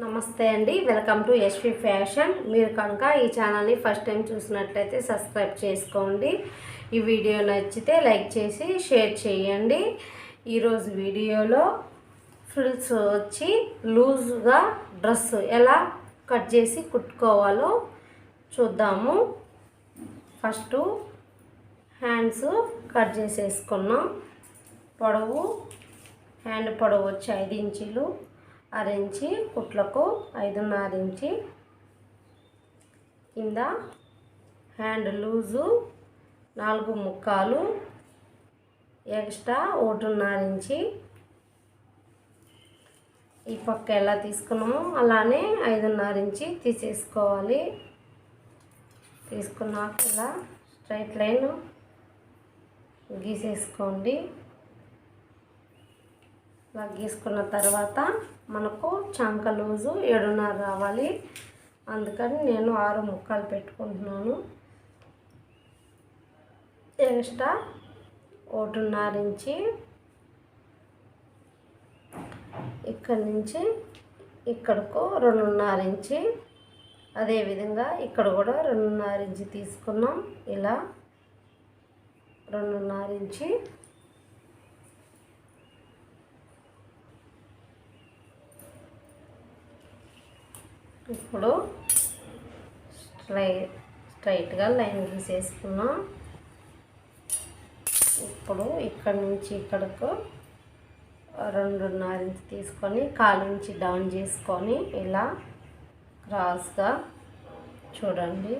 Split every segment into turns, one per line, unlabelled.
నమస్తే అండి, welcome to SV fashion. మీరు కనుక ఈ ఛానల్ని ఫస్ట్ టైం చూసినట్లయితే సబ్స్క్రైబ్ చేసుకోండి. ఈ వీడియో నచ్చితే లైక్ చేసి షేర్ చేయండి. ఈరోజు వీడియోలో ఫ్రిల్స్ వచ్చి లూజ్గా డ్రెస్ ఎలా కట్ చేసి కుట్టుకోవాలో చూద్దాము. ఫస్ట్ హ్యాండ్స్ కట్ చేసేసుకున్నాం. పొడవు హ్యాండ్ పొడవు వచ్చి 5 ఇంచీలు, 6 ఇంచి కుట్లకు 5.5 ఇంచి, కింద హ్యాండ్ లూజు 4 ముక్కాలు, ఎక్స్ట్రా 1.5 ఇంచి. ఈ పక్క ఎలా తీసుకున్నామో అలానే 5.5 ఇంచి తీసేసుకోవాలి. తీసుకున్నాక ఇలా స్ట్రైట్ లైన్ గీసేసుకోండి. ఇలా గీసుకున్న తర్వాత మనకు చంక లూజు 7.5 రావాలి. అందుకని నేను 6 ముక్కలు పెట్టుకుంటున్నాను. ఎక్స్ట్రా 1.5 ఇంచి, ఇక్కడి నుంచి ఇక్కడకు 2.5 ఇంచి, అదేవిధంగా ఇక్కడ కూడా 2.5 ఇంచి తీసుకున్నాం. ఇలా 2.5 ఇంచి. ఇప్పుడు స్ట్రైట్గా లైన్ గీసేసుకున్నాం. ఇప్పుడు ఇక్కడ నుంచి ఇక్కడకు 2.5 ఇంచి తీసుకొని 1/4 ఇంచి డౌన్ చేసుకొని ఇలా క్రాస్గా చూడండి,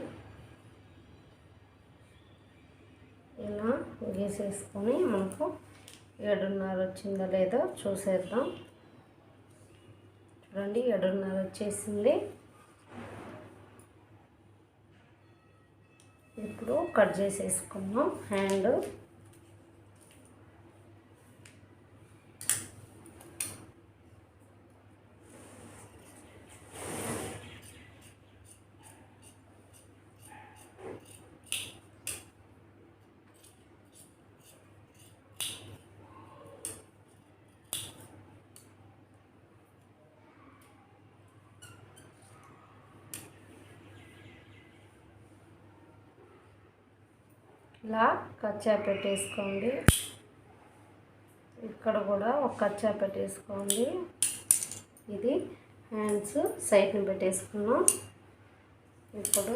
ఇలా గీసేసుకొని మనకు 7.5 వచ్చిందో లేదో చూసేద్దాం. చూడండి, 7.5 వచ్చేసింది. ఇప్పుడు కట్ చేసేసుకున్నాం హ్యాండ్. ఇలా కచ్చా పెట్టేసుకోండి. ఇక్కడ కూడా ఒక కచ్చా పెట్టేసుకోండి. ఇది హ్యాండ్స్ సైడ్ని పెట్టేసుకున్నాం. ఇప్పుడు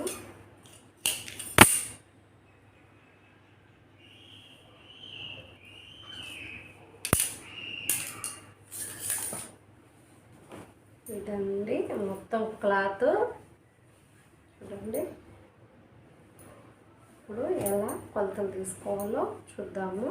ఇదండి మొత్తం క్లాత్. చూడండి, ఇప్పుడు ఎలా కొలతలు తీసుకోవాలో చూద్దాము.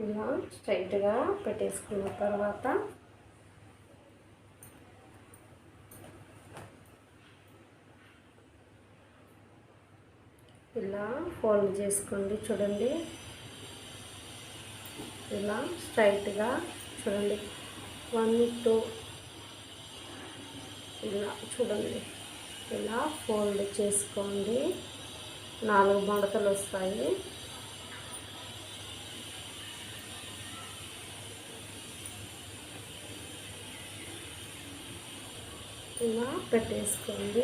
ఇలా స్ట్రైట్గా పెట్టేసుకున్న తర్వాత ఇలా ఫోల్డ్ చేసుకోండి. చూడండి, ఇలా స్ట్రైట్గా చూడండి, 1 2 ఇలా చూడండి, ఇలా ఫోల్డ్ చేసుకోండి. 4 మడతలు వస్తాయి. ఇలా పెట్టేసుకోండి.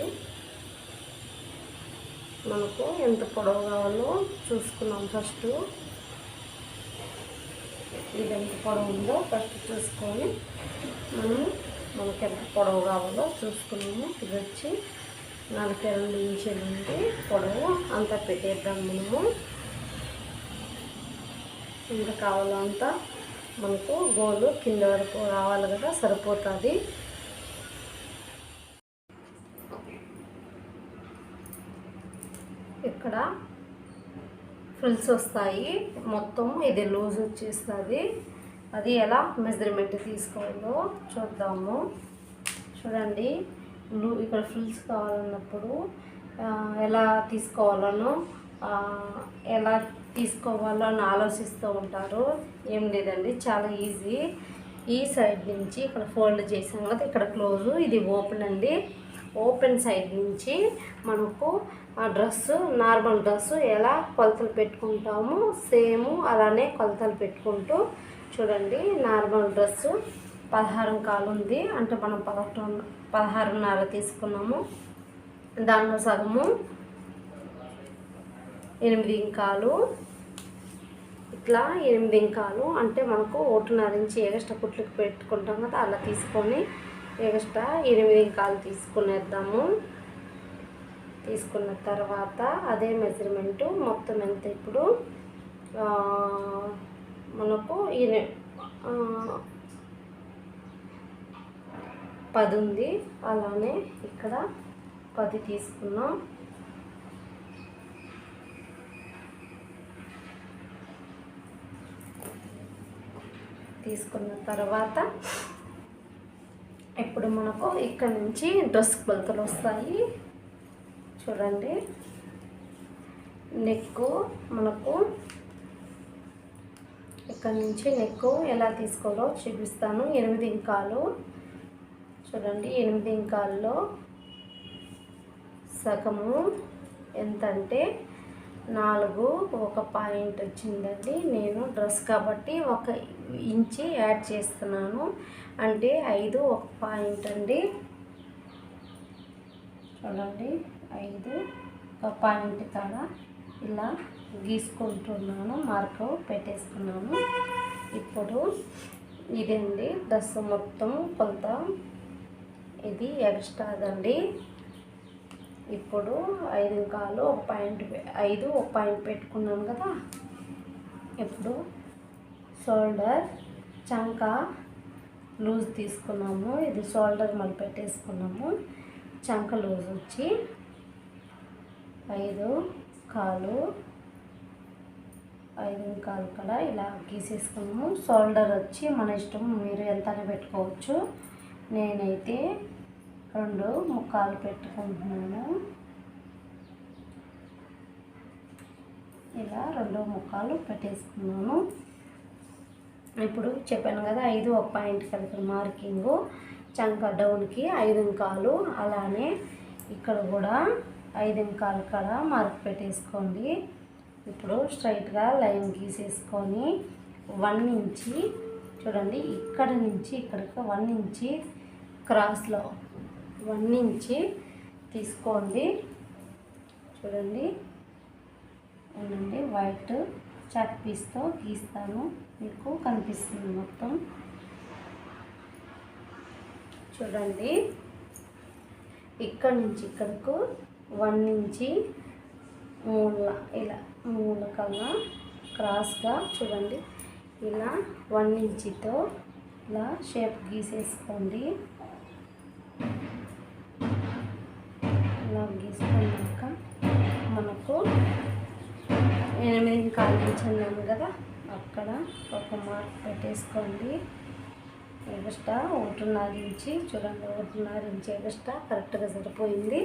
మనకు ఎంత పొడవు కావాలో చూసుకున్నాం. ఫస్ట్ ఇది ఎంత పొడవు ఉందో ఫస్ట్ చూసుకొని మనకు ఎంత పొడవు కావాలో చూసుకున్నాము. ఇది వచ్చి 42 ఇంచులు ఉంది పొడవు. అంతా పెట్టేద్దాం. మనము ఎంత కావాలో అంతా మనకు గోలు కింద వరకు రావాలి కదా, సరిపోతుంది. ఇక్కడ ఫ్రిల్స్ వస్తాయి. మొత్తం ఇది లూజ్ వచ్చేస్తుంది. అది ఎలా మెజర్మెంట్ తీసుకోవాలో చూద్దాము. చూడండి, ఇక్కడ ఫ్రిల్స్ కావాలన్నప్పుడు ఎలా తీసుకోవాలనో ఎలా తీసుకోవాలో అని ఆలోచిస్తూ ఉంటారు. ఏం లేదండి, చాలా ఈజీ. ఈ సైడ్ నుంచి ఇక్కడ ఫోల్డ్ చేసాం కదా, ఇక్కడ క్లోజు, ఇది ఓపెన్ అండి. ఓపెన్ సైడ్ నుంచి మనకు ఆ డ్రెస్సు, నార్మల్ డ్రెస్సు ఎలా కొలతలు పెట్టుకుంటామో సేమ్ అలానే కొలతలు పెట్టుకుంటూ చూడండి. నార్మల్ డ్రెస్సు 16 కాలు ఉంది అంటే మనం 16.5 తీసుకున్నాము. దానిలో సగము 8 ఇంకాలు, ఇట్లా 8 ఇంకాలు అంటే మనకు 1.5 ఇంచు ఎగస్ట్రా కుట్లకు పెట్టుకుంటాం కదా, అలా తీసుకొని ఎగస్ట్రా 8 ఇంకాలు తీసుకునేద్దాము. తీసుకున్న తర్వాత అదే మెజర్మెంటు మొత్తం ఎంత ఇప్పుడు మనకు 10 ఉంది, అలానే ఇక్కడ 10 తీసుకున్నాం. తీసుకున్న తర్వాత ఇప్పుడు మనకు ఇక్కడ నుంచి డ్రెస్ కొలతలు వస్తాయి. చూడండి, నెక్ మనకు ఇక్కడ నుంచి నెక్ ఎలా తీసుకోవాలో చూపిస్తాను. 8 ఇంకాలు చూడండి, 8 ఇంకాల్లో సగము ఎంతంటే 4 1 పాయింట్ వచ్చిందండి. నేను డ్రెస్ కాబట్టి 1 ఇంచి యాడ్ చేస్తున్నాను, అంటే 5 1 పాయింట్ అండి. చూడండి, 5 1 పాయింట్ కాడ ఇలా గీసుకుంటున్నాను, మార్కు పెట్టేసుకున్నాను. ఇప్పుడు ఇదండి డ్రెస్ మొత్తం కొలత, ఇది ఎక్స్ట్రాదండి. ఇప్పుడు 5 ఇంకాలు 1 పాయింట్ 5 1 పాయింట్ పెట్టుకున్నాను కదా. ఇప్పుడు షోల్డర్ చంక లూజ్ తీసుకున్నాము, ఇది షోల్డర్ మళ్ళీ పెట్టేసుకున్నాము. చంక లూజ్ వచ్చి 5 కాలు, 5 ఇంకాలు కూడా ఇలా గీసేసుకున్నాము. షోల్డర్ వచ్చి మన ఇష్టం, మీరు ఎంతనే పెట్టుకోవచ్చు. నేనైతే 2 ముక్కాలు పెట్టుకుంటున్నాను. ఇలా 2 ముక్కాలు పెట్టేసుకున్నాను. ఇప్పుడు చెప్పాను కదా 5 1 పాయింట్ కలిపి మార్కింగు, చంక డౌన్కి 5 ఇంకాలు, అలానే ఇక్కడ కూడా 5 ఇంకాలు కాడ మార్క్ పెట్టేసుకోండి. ఇప్పుడు స్ట్రైట్గా లైన్ గీసేసుకొని 1 ఇంచి చూడండి, ఇక్కడ నుంచి ఇక్కడికి 1 ఇంచి క్రాస్లో 1 ఇంచి తీసుకోండి. చూడండి, ఉండండి, వైట్ చాక్ పీస్తో గీస్తాను, మీకు కనిపిస్తుంది మొత్తం. చూడండి, ఇక్కడ నుంచి ఇక్కడకు 1 ఇంచి ఇలా మూల కన్నా క్రాస్గా చూడండి, ఇలా 1 ఇంచితో ఇలా షేప్ గీసేసుకోండి. ఇలా గీసుకున్నాక మనకు 8 ఇంకాలు అన్నాము కదా, అక్కడ ఒక మార్క్ పెట్టేసుకోండి. ఎగస్ట్రా 1.5 ఇంచి చూడండి, 1.5 ఇంచి ఎగస్ట్రా కరెక్ట్గా సరిపోయింది.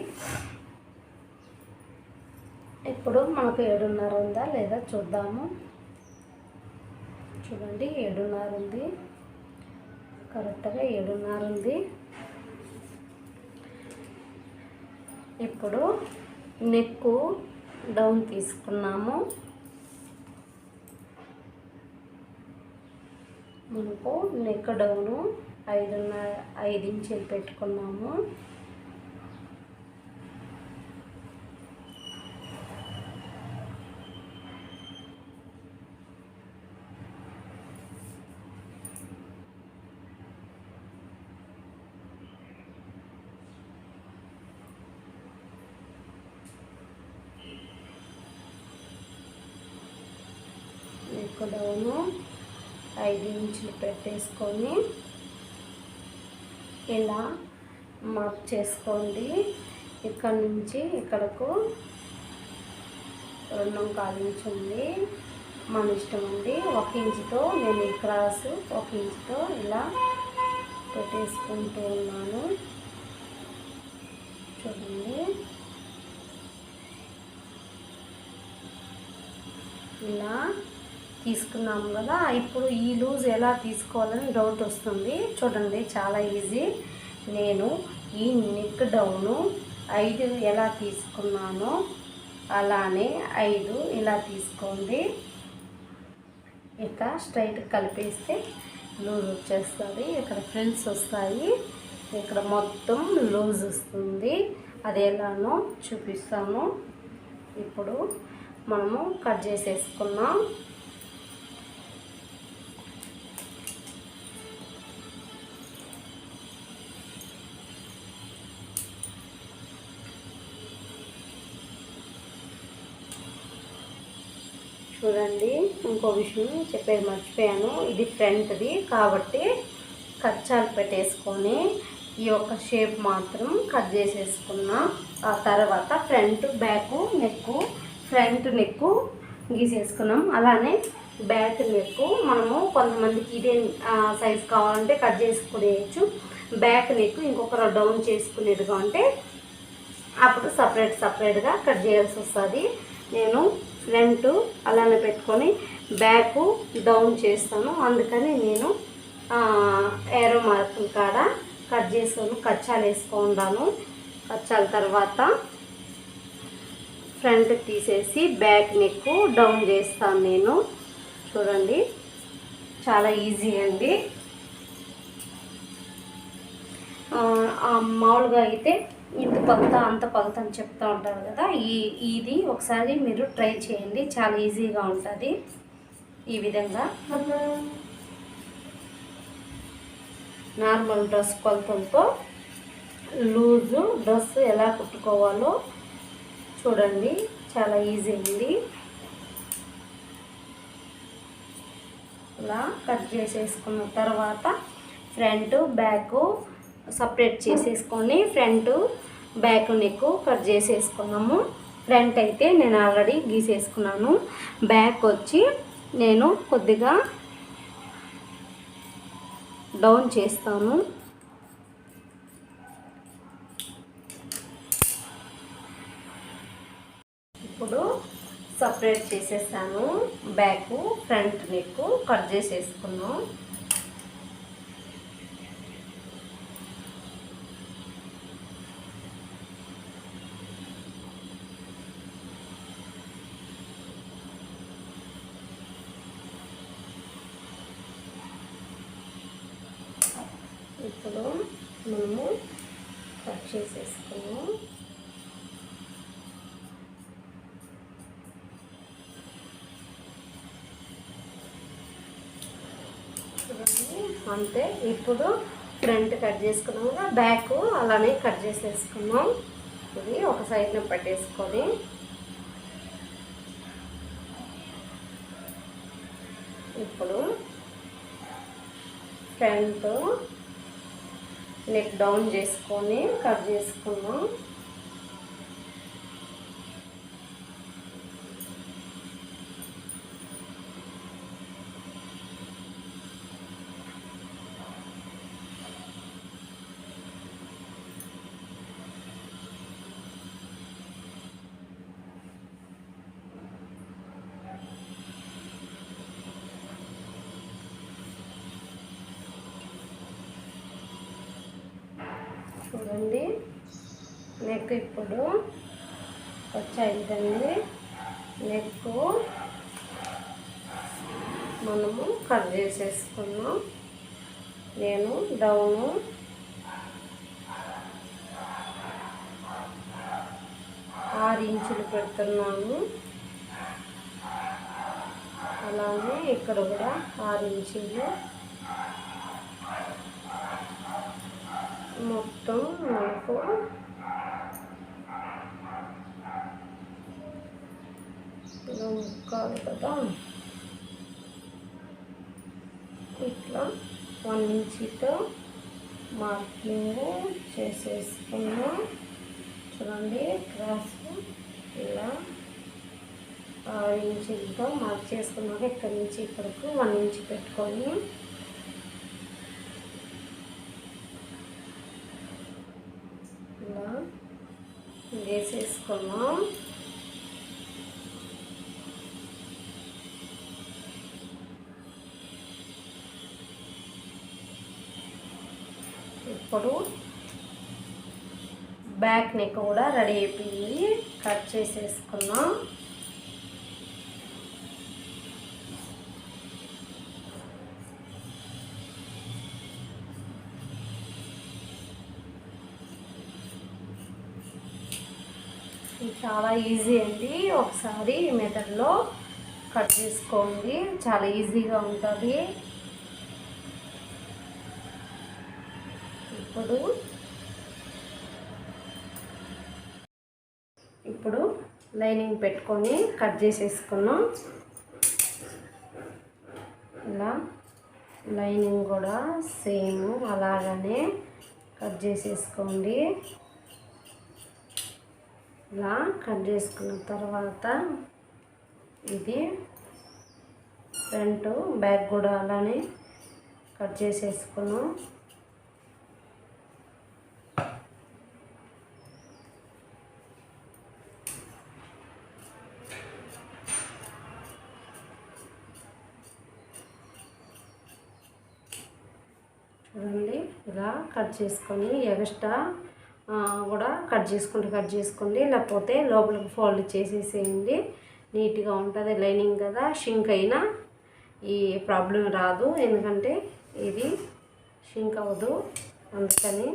ఇప్పుడు మనకు 7.5 ఉందా లేదా చూద్దాము. చూడండి, 7.5 ఉంది, కరెక్ట్గా 7.5 ఉంది. ఇప్పుడు నెక్ డౌన్ తీసుకున్నాము. మనకు నెక్ డౌను 5 ఇంచులు పెట్టుకున్నాము. నెక్ డౌను 5 ఇంచులు పెట్టేసుకొని ఇలా మార్క్ చేసుకోండి. ఇక్కడ నుంచి ఇక్కడకు 2.25 ఇంచు ఉంది, మన ఇష్టం అండి. 1 ఇంచుతో నేను ఈ క్రాస్ 1 ఇంచుతో ఇలా పెట్టేసుకుంటూ ఉన్నాను. చూడండి, ఇలా తీసుకున్నాము కదా. ఇప్పుడు ఈ లూజ్ ఎలా తీసుకోవాలని డౌట్ వస్తుంది. చూడండి, చాలా ఈజీ. నేను ఈ నెక్ డౌను 5 ఎలా తీసుకున్నానో అలానే 5 ఇలా తీసుకోండి. ఇట్లా స్ట్రైట్ కలిపేస్తే లూజ్ వచ్చేస్తుంది. ఇక్కడ ఫ్రిల్స్ వస్తాయి, ఇక్కడ మొత్తం లూజ్ వస్తుంది. అది ఎలానో చూపిస్తాను. ఇప్పుడు మనము కట్ చేసేసుకున్నాం. చూడండి, ఇంకో విషయం చెప్పేది మర్చిపోయాను. ఇది ఫ్రంట్ది కాబట్టి కచ్చాలు పెట్టేసుకొని ఈ యొక్క షేప్ మాత్రం కట్ చేసేసుకున్నా. ఆ తర్వాత front back neck, front neck గీసేసుకున్నాం. అలానే బ్యాక్ నెక్ మనము కొంతమందికి ఇదే సైజ్ కావాలంటే కట్ చేసుకునేయచ్చు. బ్యాక్ నెక్ ఇంకొకరు డౌన్ చేసుకునేదిగా ఉంటే అప్పుడు సపరేట్గా కట్ చేయాల్సి వస్తుంది. నేను ఫ్రంట్ అలానే పెట్టుకొని బ్యాక్ డౌన్ చేస్తాను. అందుకని నేను ఏరో మార్కుల కాడ కట్ చేసుకొని కచ్చాలు వేసుకుంటాను. కచ్చాల తర్వాత ఫ్రంట్ తీసేసి బ్యాక్ నెక్ డౌన్ చేస్తాను నేను. చూడండి, చాలా ఈజీ అండి. మామూలుగా అయితే ఇంత పలత అంత పలత అని చెప్తూ ఉంటారు కదా. ఇది ఒకసారి మీరు ట్రై చేయండి, చాలా ఈజీగా ఉంటుంది. ఈ విధంగా నార్మల్ డ్రెస్ కొలతలతో లూజు డ్రెస్ ఎలా కుట్టుకోవాలో చూడండి, చాలా ఈజీ ఉంది. ఇలా కట్ చేసేసుకున్న తర్వాత ఫ్రంట్ బ్యాక్ సపరేట్ చేసేసుకొని ఫ్రంట్ బ్యాక్ నెక్ కట్ చేసేసుకున్నాము. ఫ్రంట్ అయితే నేను ఆల్రెడీ గీసేసుకున్నాను. బ్యాక్ వచ్చి నేను కొద్దిగా డౌన్ చేస్తాను. ఇప్పుడు సపరేట్ చేసేసాను. బ్యాక్ ఫ్రంట్ నెక్ కట్ చేసేసుకున్నాం. ఇప్పుడు మనము కట్ చేసేసుకున్నాం. అంతే. ఇప్పుడు ఫ్రంట్ కట్ చేసుకున్నాం కదా, బ్యాక్ అలానే కట్ చేసేసుకున్నాం. ఇది ఒక సైడ్న పెట్టేసుకొని ఇప్పుడు ఫ్రంట్ నెక్ డౌన్ చేసుకొని కట్ చేసుకున్నాం. చూడండి, నెక్ ఇప్పుడు వచ్చేదండి. నెక్ మనము కట్ చేసేసుకున్నాం. నేను డౌను 6 ఇంచులు పెడుతున్నాను. అలానే ఇక్కడ కూడా 6 ఇంచులు. మొత్తం మనకు ఇలా ముక్కాలి కదా. ఇట్లా 1 ఇంచుతో మార్కింగ్ చేసేసుకున్నాం. చూడండి, క్రాస్ ఇలా ఇంచుతో మార్క్ చేసుకున్నాక ఇక్కడి నుంచి ఇక్కడికి 1 ఇంచ్ పెట్టుకొని ఇలా వేసేసుకున్నాం. ఇప్పుడు బ్యాక్ నెక్ కూడా రెడీ అయిపోయింది. కట్ చేసేసుకున్నాం. చాలా ఈజీ అండి. ఒకసారి ఈ మెథడ్లో కట్ చేసుకోండి, చాలా ఈజీగా ఉంటుంది. ఇప్పుడు లైనింగ్ పెట్టుకొని కట్ చేసేసుకున్నాం. ఇలా లైనింగ్ కూడా సేమ్ అలాగనే కట్ చేసేసుకోండి. ఇలా కట్ చేసుకున్న తర్వాత ఇది ఫ్రంట్ బ్యాక్ కూడా అలానే కట్ చేసేసుకున్నాం. చూడండి, ఇలా కట్ చేసుకొని ఎక్స్ట్రా కూడా కట్ చేసుకోండి, లేకపోతే లోపలికి ఫోల్డ్ చేసేసేయండి. నీట్గా ఉంటుంది. లైనింగ్ కదా, షింక్ అయినా ఈ ప్రాబ్లం రాదు, ఎందుకంటే ఇది షింక్ అవ్వదు. అందుకని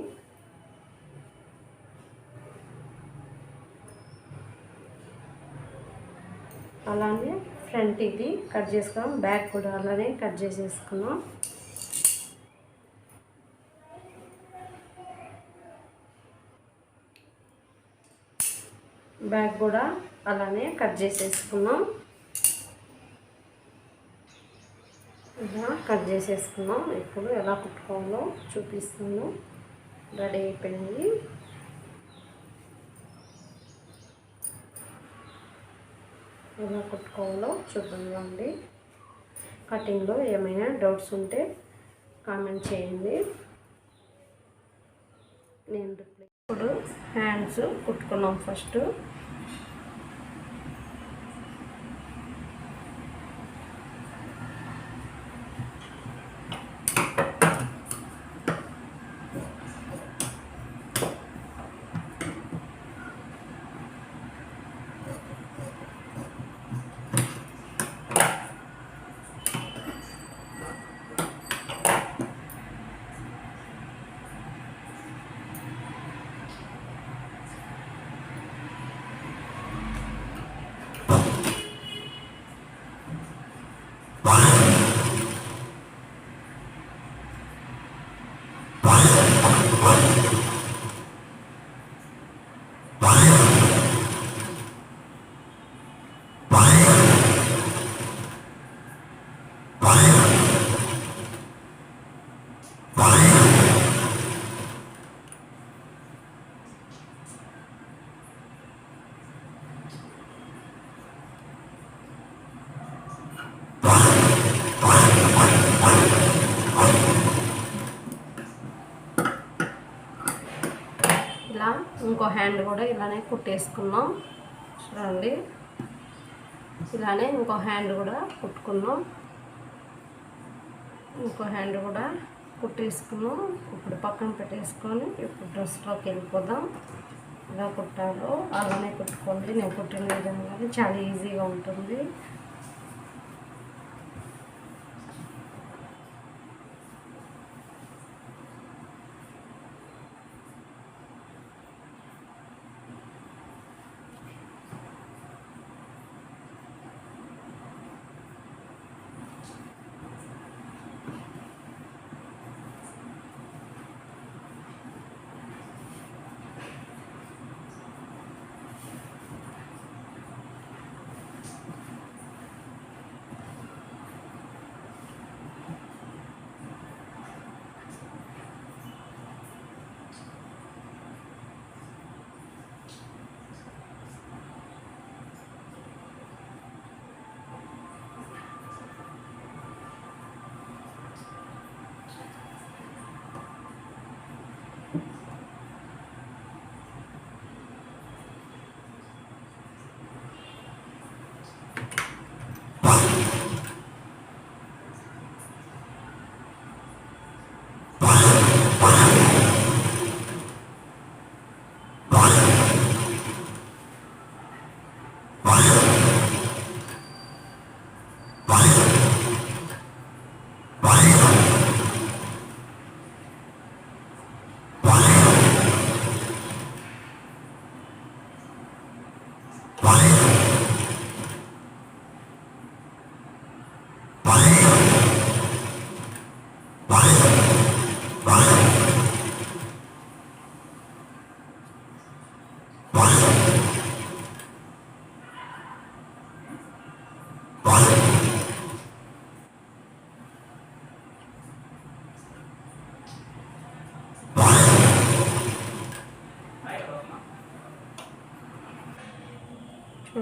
అలానే ఫ్రంట్ ఇది కట్ చేసుకున్నాం, బ్యాక్ కూడా అలానే కట్ చేసేసుకున్నాం. బ్యాక్ కూడా అలానే కట్ చేసేసుకున్నాం. ఇలా కట్ చేసేసుకున్నాం. ఇప్పుడు ఎలా కుట్టుకోవాలో చూపిస్తాను. రెడీ అయిపోయింది. ఎలా కుట్టుకోవాలో చూద్దామండి. కటింగ్లో ఏమైనా డౌట్స్ ఉంటే కామెంట్ చేయండి. ఇప్పుడు హ్యాండ్స్ కుట్టుకున్నాం. ఫస్ట్ ఇలా ఇంకో హ్యాండ్ కూడా ఇలానే కుట్టేసుకున్నాం. చూడండి, ఇలానే ఇంకో హ్యాండ్ కూడా కుట్టుకున్నాం. ఇంకో హ్యాండ్ కూడా కుట్టేసుకున్నాం. ఇప్పుడు పక్కన పెట్టేసుకొని ఇప్పుడు డ్రెస్లోకి వెళ్ళిపోదాం. ఎలా కుట్టాలో అలానే కుట్టుకోండి. నేను కుట్టిన విధంగా చాలా ఈజీగా ఉంటుంది.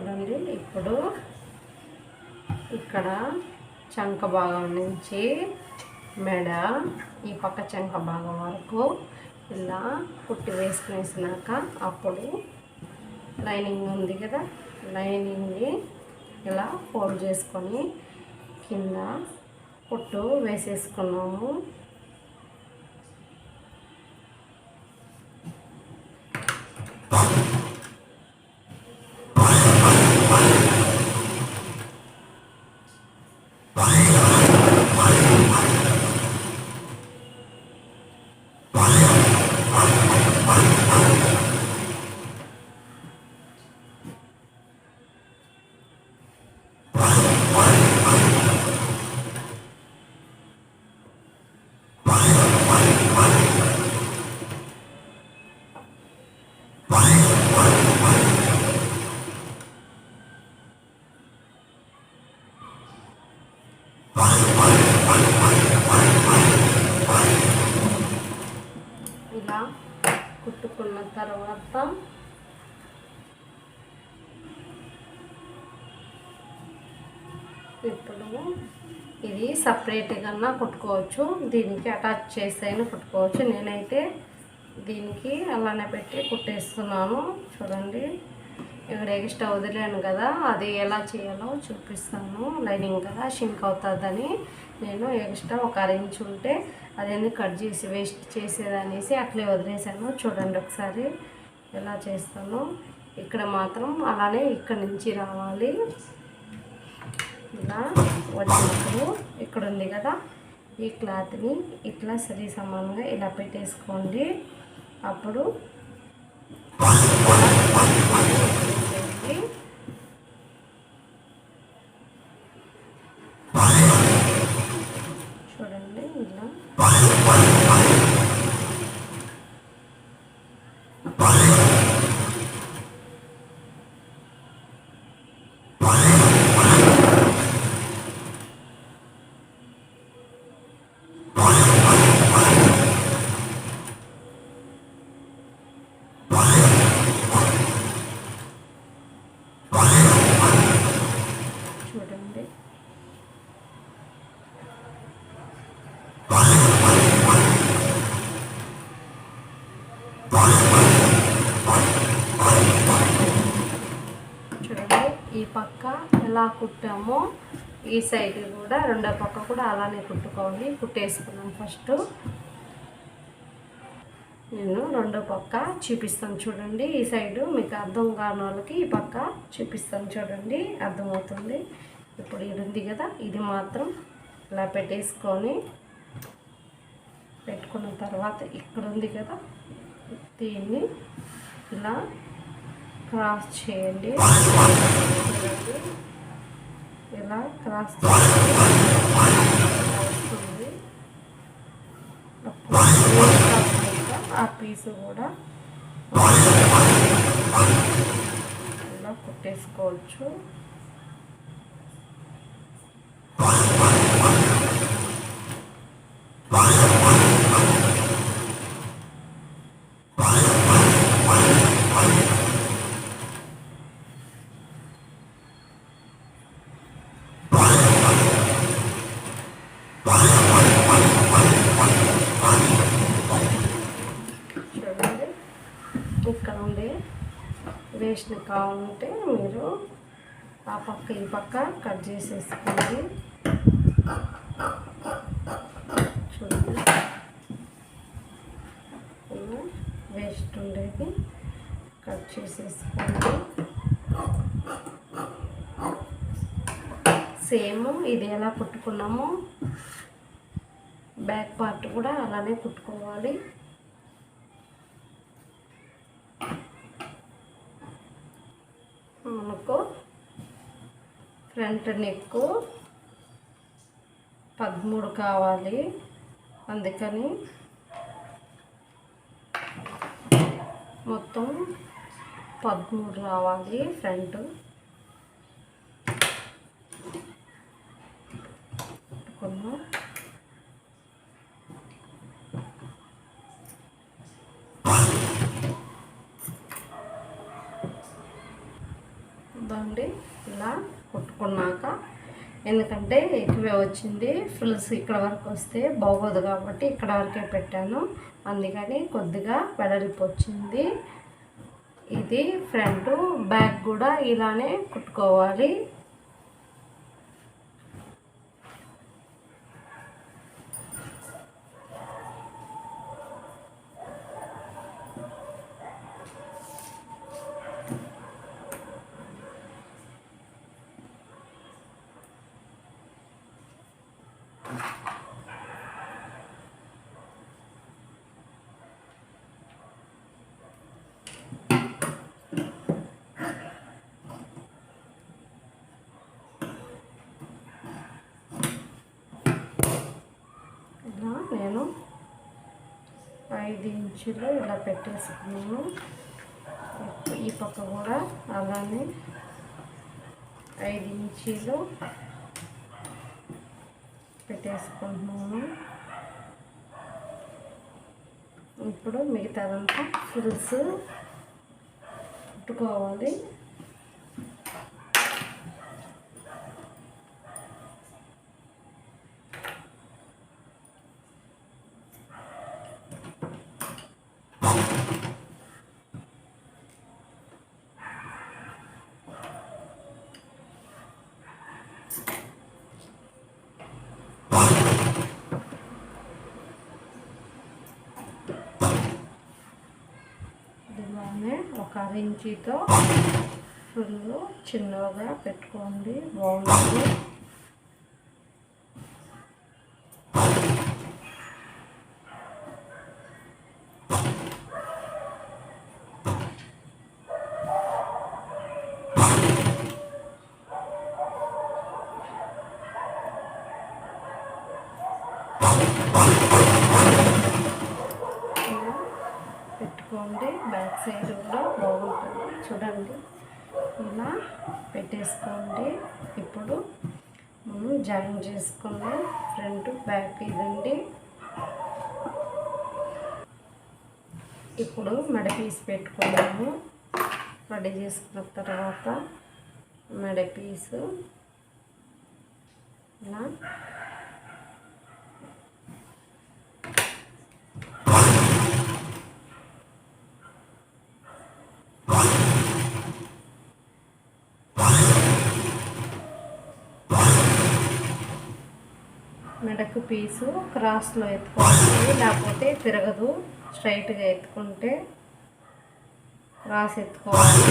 చూడండి. ఇప్పుడు ఇక్కడ చంక భాగం నుంచి మెడ ఈ పక్క చంక భాగం వరకు ఇలా కుట్టి వేసుకునేసినాక అప్పుడు లైనింగ్ ఉంది కదా, లైనింగ్ని ఇలా ఫోల్డ్ చేసుకొని కింద కుట్టు వేసేసుకున్నాము. ఇలా కుట్టుకున్న తర్వాత ఇప్పుడు ఇది సపరేట్గా కుట్టుకోవచ్చు, దీనికి అటాచ్ చేసైనా కుట్టుకోవచ్చు. నేనైతే దీనికి అలానే పెట్టి కుట్టేస్తున్నాను. చూడండి, ఇక్కడ ఎక్స్ట్రా వదిలేను కదా, అది ఎలా చేయాలో చూపిస్తాను. లైనింగ్ కదా షింక్ అవుతుందని నేను ఎక్స్ట్రా ఒక అరేంజ్ ఉంటే అదేంది కట్ చేసి వేస్ట్ చేసేదనేసి అట్లే వదిలేసాను. చూడండి ఒకసారి ఎలా చేస్తాను. ఇక్కడ మాత్రం అలానే ఇక్కడ నుంచి రావాలి. ఇలా వచ్చినప్పుడు ఇక్కడ ఉంది కదా, ఈ క్లాత్ని ఇట్లా సరి సమానంగా ఇలా పెట్టేసుకోండి. అప్పుడు చూడండి ఇలా చూడండి చూడండి ఈ పక్క ఎలా కుట్టామో ఈ సైడ్ కూడా రెండో పక్క కూడా అలానే కుట్టుకోవాలి. కుట్టేసుకున్నాను. ఫస్ట్ నేను రెండో పక్క చూపిస్తాను. చూడండి ఈ సైడు మీకు అర్థం కాని వాళ్ళకి ఈ పక్క చూపిస్తాను. చూడండి అర్థమవుతుంది. ఇప్పుడు ఇది ఉంది కదా, ఇది మాత్రం ఇలా పెట్టేసుకొని పెట్టుకున్న తర్వాత ఇక్కడ ఉంది కదా, దీన్ని ఇలా క్రాస్ చేయండి. ఇలా క్రాస్ వస్తుంది. ఆ పీసు కూడా ఇలా కుట్టేసుకోవచ్చు. చూడండి ఇక్కడ ఉండే వేస్ట్ కావాలంటే మీరు ఆ పక్క ఈ పక్క కట్ చేసేసుకోండి. చూడండి వేస్ట్ ఉండేది కట్ చేసేసుకోండి. సేమ్ ఇది ఎలా కుట్టుకున్నామో బ్యాక్ పార్ట్ కూడా అలానే కుట్టుకోవాలి. మనకు ఫ్రంట్ నెక్ 13 కావాలి, అందుకని మొత్తం 13 రావాలి ఫ్రంట్. దాండి ఎందుకంటే ఎక్కువే వచ్చింది. ఫ్రిల్స్ ఇక్కడ వరకు వస్తే బాగోదు కాబట్టి ఇక్కడ వరకే పెట్టాను. అందుకని కొద్దిగా వెడల్పు వచ్చింది. ఇది ఫ్రంట్, బ్యాక్ కూడా ఇలానే కుట్టుకోవాలి. నేను 5 ఇంచులు ఇలా పెట్టేసుకున్నాను. ఈ పక్క కూడా అలానే 5 ఇంచులు పెట్టేసుకుంటున్నాను. ఇప్పుడు మిగతాదంతా ఫ్రిల్స్ కుట్టుకోవాలి. ఒక 1 ఇంచుతో ఫుల్ చిన్నగా పెట్టుకోండి, బాగుంటుంది. పెట్టుకోండి, బ్యాక్ సైడ్ కూడా బాగుంటుంది. చూడండి, ఇలా పెట్టేసుకోండి. ఇప్పుడు మనం జాయిన్ చేసుకుందాం. ఫ్రంట్ బ్యాక్ ఇదండి. ఇప్పుడు మెడ పీస్ పెట్టుకున్నాము. రెడీ చేసుకున్న తర్వాత మెడ పీసు ఇలా మెడకు పీసు క్రాస్లో ఎత్తుకోవాలి, లేకపోతే తిరగదు. స్ట్రైట్గా ఎత్తుకుంటే క్రాస్ ఎత్తుకోవాలి.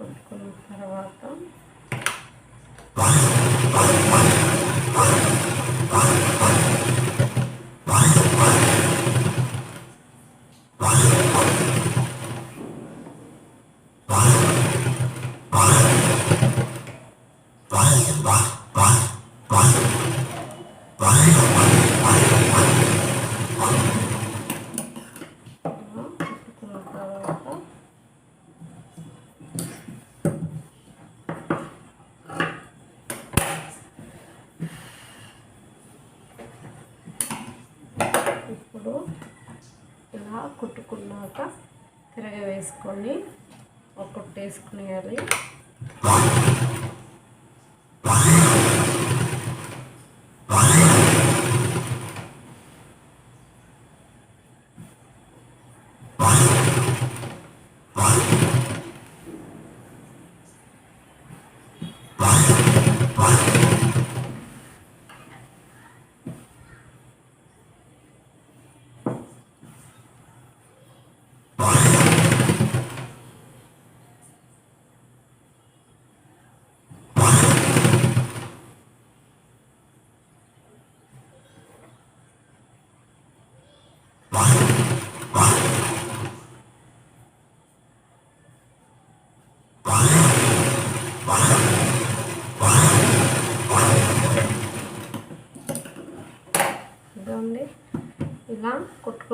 కొట్టుకున్న తర్వాత ఇప్పుడు ఇలా కుట్టుకున్నాక తిరగ వేసుకొని ఒక్కటి వేసుకునేయాలి.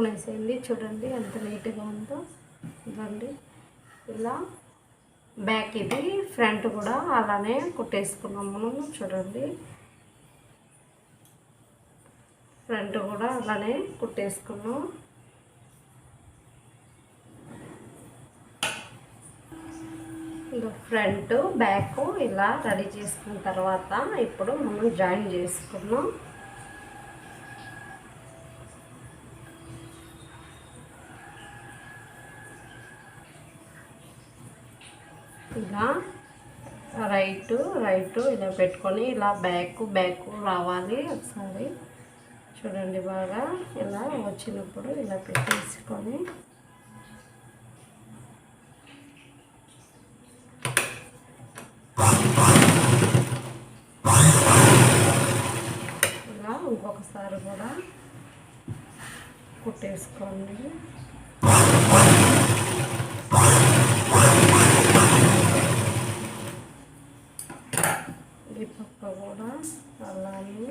కుట్టుకునేసేయండి. చూడండి ఎంత నీట్గా ఉందో. ఇదండి ఇలా బ్యాక్, ఇది ఫ్రంట్ కూడా అలానే కుట్టేసుకున్నాం మనం. చూడండి ఫ్రంట్ కూడా అలానే కుట్టేసుకున్నాం. ఫ్రంట్ బ్యాక్ ఇలా రెడీ చేసుకున్న తర్వాత ఇప్పుడు మనం జాయిన్ చేసుకున్నాం. ఇలా రైట్ ఇలా పెట్టుకొని ఇలా బ్యాక్ రావాలి. ఒకసారి చూడండి బాగా ఇలా వచ్చినప్పుడు ఇలా పెట్టేసుకొని ఇలా ఇంకొకసారి కూడా కుట్టేసుకోండి. ఈ పక్క కూడా అలాగే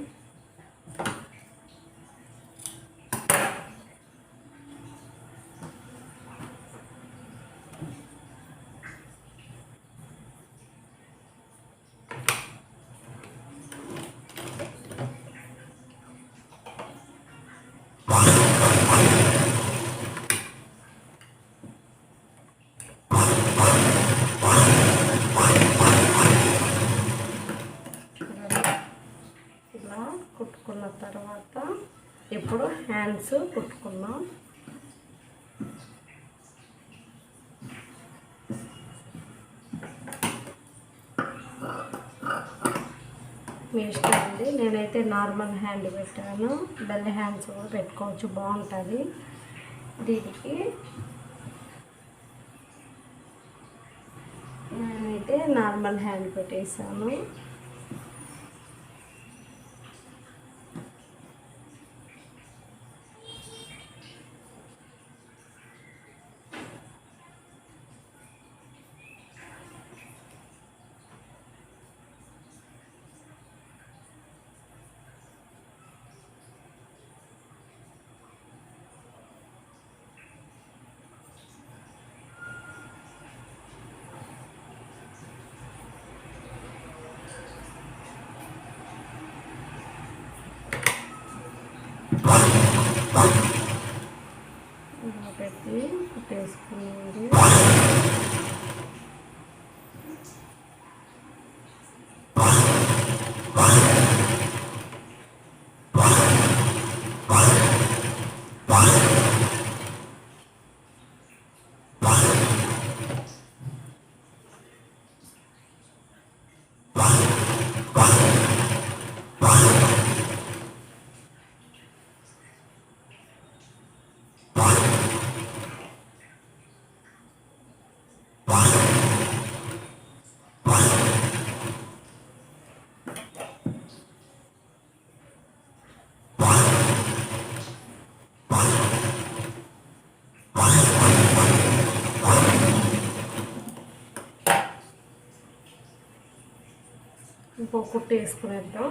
కుట్టుకున్న తర్వాత ఇప్పుడు హ్యాండ్స్ కుట్టుకున్నాం. మీ ఇష్టం అండి. నేనైతే నార్మల్ హ్యాండ్ పెట్టాను. బెల్ హ్యాండ్స్ కూడా పెట్టుకోవచ్చు, బాగుంటుంది. దీనికి నేనైతే నార్మల్ హ్యాండ్ పెట్టేసాను. ఇలా పెట్టి కుట్టేసుకున్నాను. ఇంకో కుట్టు వేసుకునేద్దాం.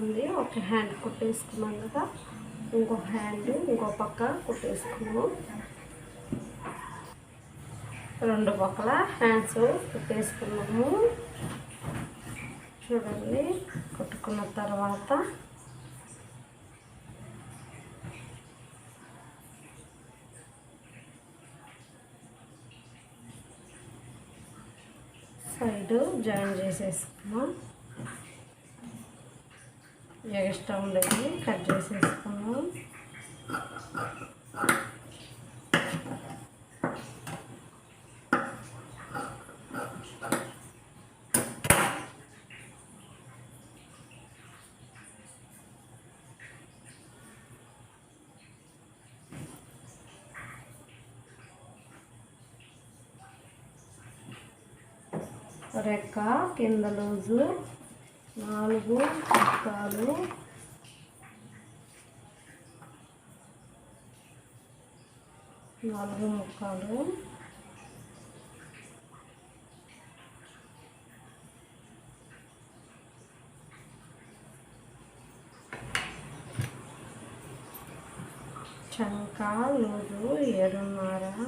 ఉంది ఒక హ్యాండ్ కుట్టేసుకున్నాం కదా, ఇంకో హ్యాండ్ ఇంకో పక్క కుట్టేసుకున్నాము. రెండు పక్కల హ్యాండ్స్ కుట్టేసుకున్నాము. చూడండి కుట్టుకున్న తర్వాత సైడ్ జాయిన్ చేసేసుకున్నాం. ఎక్స్ట్రా ఉండేది కట్ చేసేసుకున్నాం. రెక్క కింద లూజు 4 ముక్కాలు, చంక లూజు 7.5,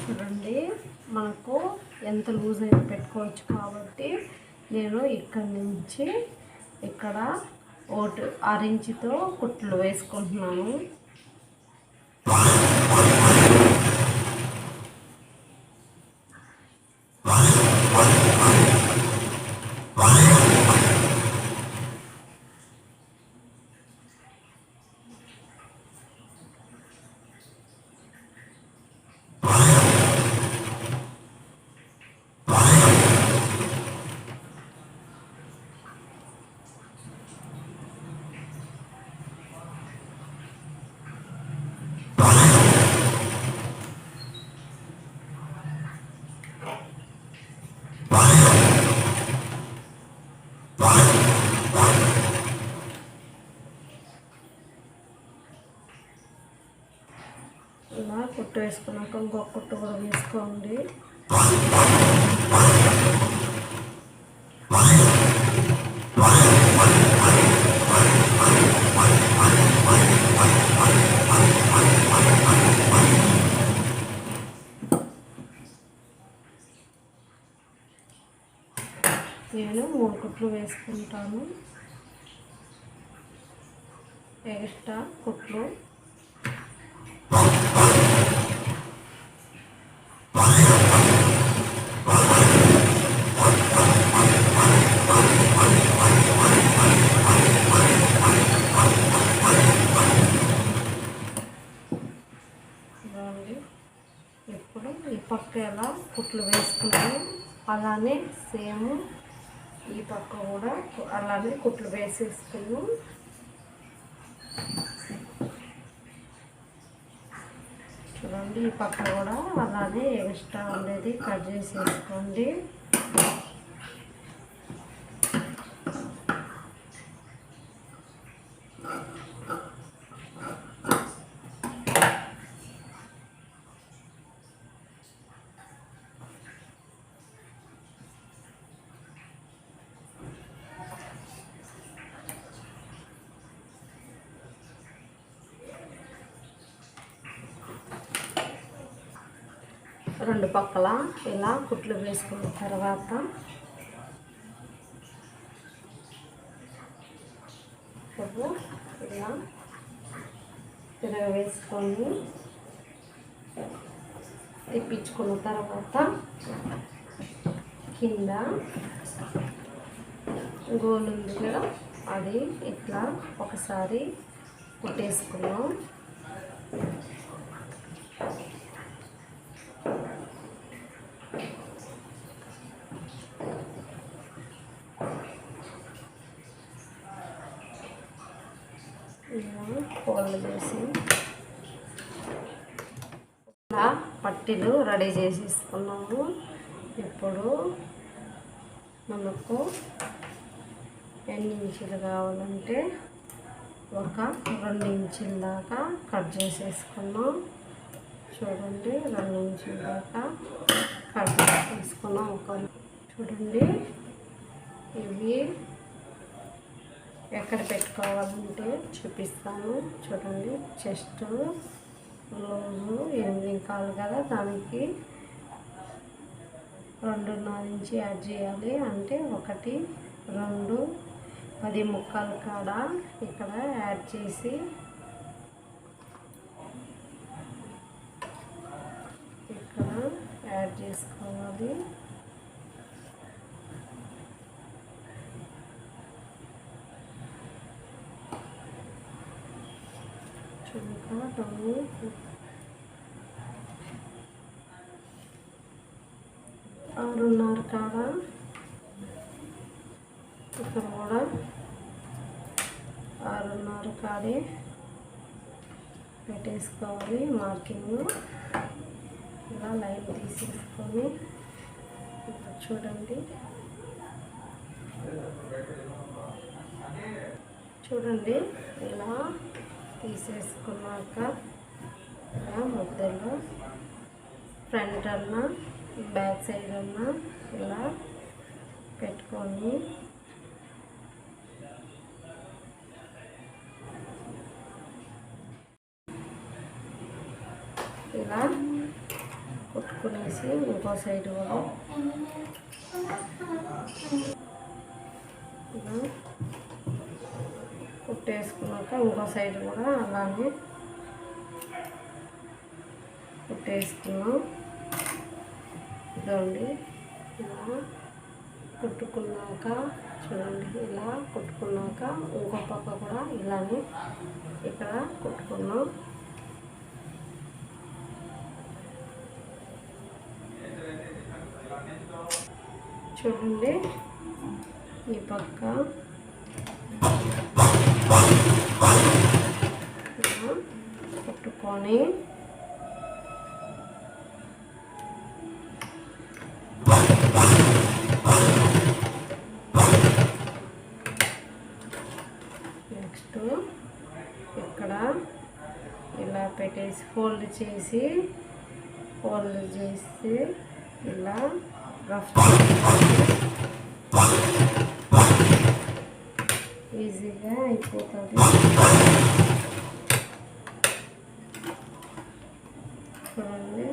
చూడండి మనకు ఎంత లూజ్ అయినా పెట్టుకోవచ్చు కాబట్టి నేను ఇక్కడి నుంచి ఇక్కడ 1/6 ఇంచుతో కుట్లు వేసుకుంటున్నాను. ఇలా కుట్టు వేసుకున్నాక ఇంకొక కుట్టు కూడా వేసుకోండి. నేను 3 కుట్లు వేసుకుంటాను. ఎక్స్ట్రా కుట్లు ఇప్పుడు ఈ పక్క ఎలా కుట్లు వేసుకున్నాను అలానే సేమ్ ఈ పక్క కూడా అలానే కుట్లు వేసేసుకున్నాను. చూడండి ఈ పక్క కూడా అలానే ఎక్స్ట్రా ఉండేది కట్ చేసేసుకోండి. రెండు పక్కల ఇలా కుట్లు వేసుకున్న తర్వాత ఇలా తిరగవేసుకొని తిప్పించుకున్న తర్వాత కింద గోలు ఉంది కదా అది ఇట్లా ఒకసారి కుట్టేసుకున్నాం. కోళ్ళు వేసి ఇలా పట్టీలు రెడీ చేసేసుకున్నాము. ఇప్పుడు మనకు ఎన్ని ఇంచులు కావాలంటే ఒక 2 ఇంచుల దాకా కట్ చేసేసుకున్నాం. చూడండి 2 ఇంచుల దాకా కట్ చేసేసుకున్నాం. చూడండి ఇవి ఎక్కడ పెట్టుకోవాలంటే చూపిస్తాను చూడండి. చెస్ట్ లూజు 8 ఇంకాలు కదా, దానికి 2.5 ఇంచు యాడ్ చేయాలి. అంటే 1, 2, 10 ముక్కలు కాడ ఇక్కడ యాడ్ చేసి ఇక్కడ యాడ్ చేసుకోవాలి. చూడక 6.5 కాడ ఇక్కడ కూడా 6.5 కాడే పెట్టేసుకోవాలి. మార్కింగ్ ఇలా లైన్ తీసేసుకొని చూడండి చూడండి ఇలా తీసేసుకున్నాక ఇలా ముద్దలో ఫ్రంట్ అన్న బ్యాక్ సైడ్ అన్న ఇలా పెట్టుకొని ఇలా కుట్టుకునేసి ఇంకో సైడ్ కూడా ఇలా కుట్టేసుకున్నాక ఇంకో సైడ్ కూడా అలానే కుట్టేసుకున్నాం. ఇదండి ఇలా కుట్టుకున్నాక చూడండి, ఇలా కుట్టుకున్నాక ఇంకో పక్క కూడా ఇలానే ఇక్కడ కుట్టుకున్నాం. చూడండి ఈ పక్క కుట్టుకొని నెక్స్ట్ ఇక్కడ ఇలా పెట్టేసి ఫోల్డ్ చేసి ఇలా రఫ్ ఈజీగా అయిపోతుంది. చూడండి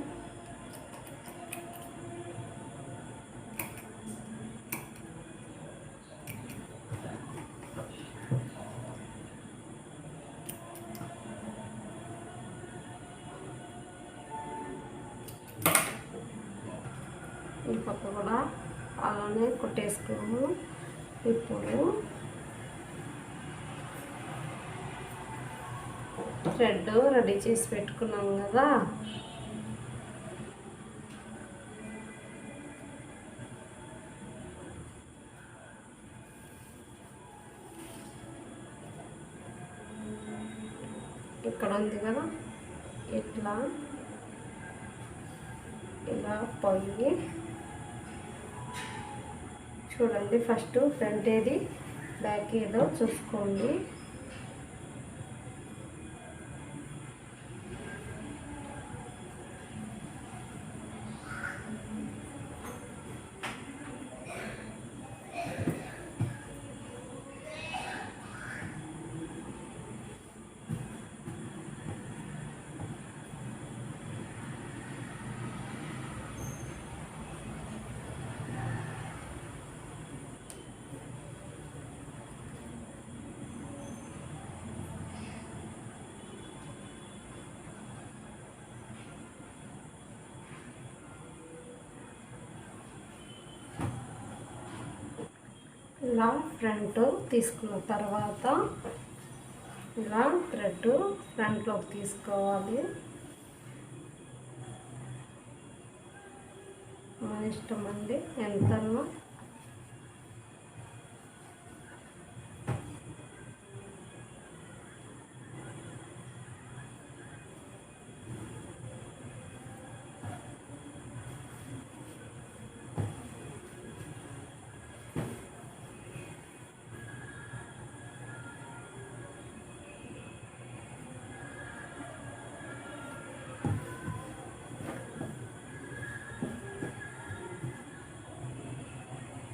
ఈ పక్క కూడా అలానే కుట్టేసుకున్నాము. ఇప్పుడు థ్రెడ్ రెడీ చేసి పెట్టుకున్నాం కదా, ఇక్కడ ఉంది కదా, ఇట్లా ఇలా పొయ్యి చూడండి. ఫస్ట్ ఫ్రంట్ ఏది బ్యాక్ ఏదో చూసుకోండి. ఇలా ఫ్రంట్ తీసుకున్న తర్వాత ఇలా థ్రెడ్ ఫ్రంట్లోకి తీసుకోవాలి. మన ఇష్టం అండి ఎంతనో.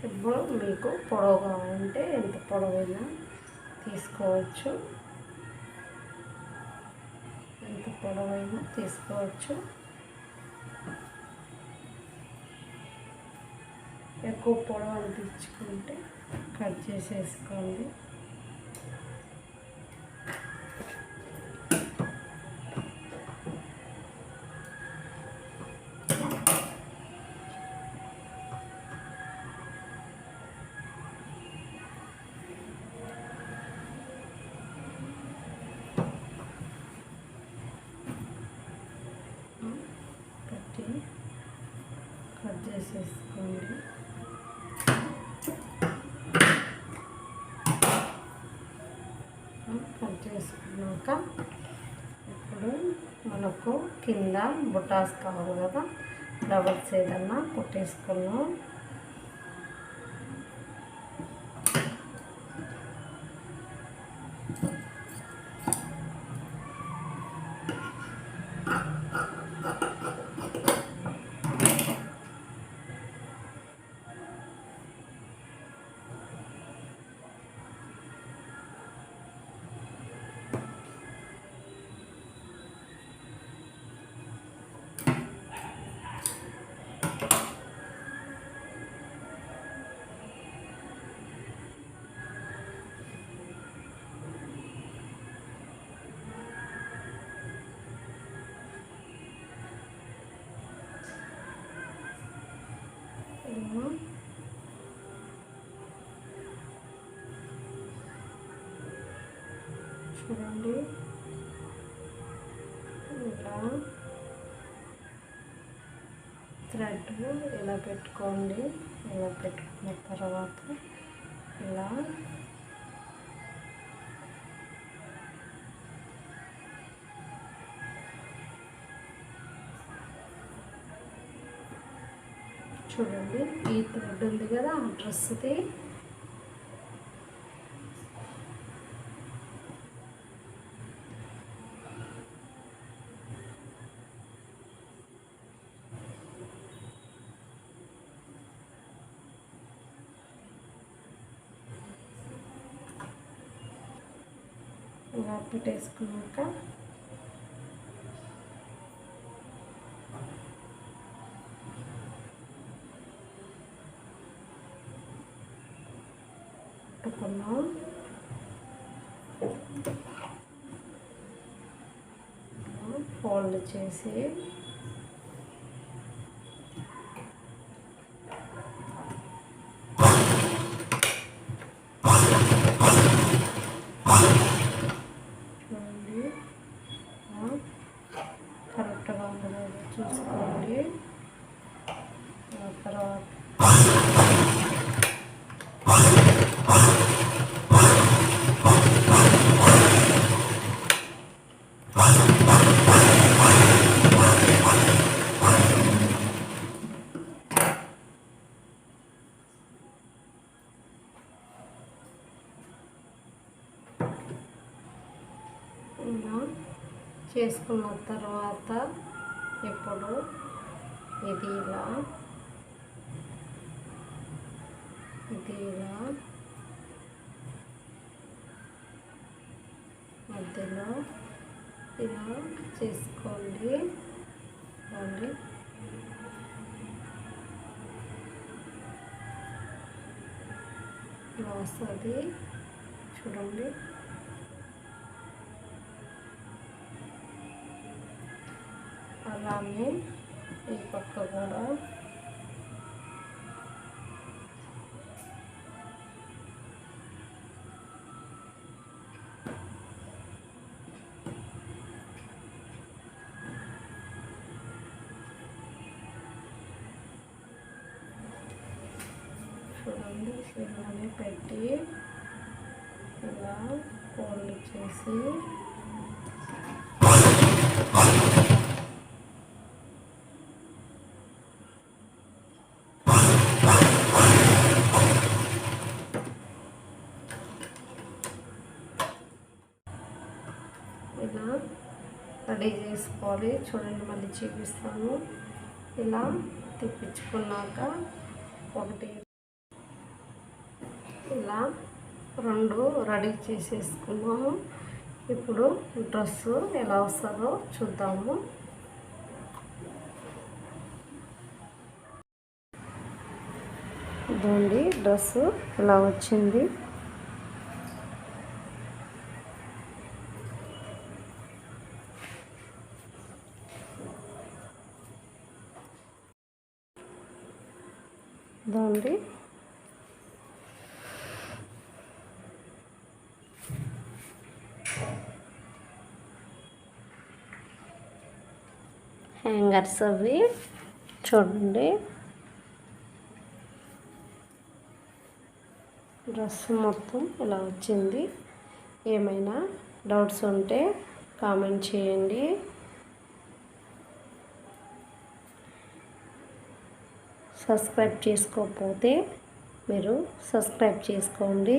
ఇప్పుడు మీకు పొడవు కావాలంటే ఎంత పొడవైనా తీసుకోవచ్చు, ఎంత పొడవైనా తీసుకోవచ్చు. ఎక్కువ పొడవు అనిపించుకుంటే కట్ చేసేసుకోండి. కట్ చేసేసుకోండి. కట్ చేసుకున్నాక ఇప్పుడు మనకు కింద బుటాస్ కావాలి కదా, ఫ్లవర్స్ ఏదన్నా కుట్టేసుకున్నాం. చూడండి, ఇలా థ్రెడ్ ఇలా పెట్టుకోండి. ఇలా పెట్టుకున్న తర్వాత ఇలా చూడండి, ఈ థ్రెడ్ ఉంది కదా ఆ డ్రెస్ది, ఇలా పెట్టేసుకున్నాక పెట్టుకున్నాం. ఫోల్డ్ చేసి కరెక్ట్గా ఉండదు చూసుకోండి. తర్వాత ఇలా చేసుకున్న తర్వాత ఇప్పుడు ఇది ఇలా మధ్యలో ఇలా చేసుకోండి. ఇలా వస్తుంది చూడండి. అలానే ఈ పక్క కూడా చూడండి, ఇలానే పెట్టి ఇలా ఫోల్డ్ చేసి ఇలా రెడీ చేసుకోవాలి. చూడండి, మళ్ళీ చూపిస్తాను. ఇలా తిప్పించుకున్నాక ఒకటి ఇలా రెండు రెడీ చేసేసుకున్నాము. ఇప్పుడు డ్రెస్సు ఎలా వస్తుందో చూద్దాము. ఇదండి డ్రెస్సు ఇలా వచ్చింది. ఇదండి హ్యాంగర్స్ అవి చూడండి. డ్రెస్ మొత్తం ఇలా వచ్చింది. ఏమైనా డౌట్స్ ఉంటే కామెంట్ చేయండి. సబ్స్క్రైబ్ చేసుకోకపోతే మీరు సబ్స్క్రైబ్ చేసుకోండి.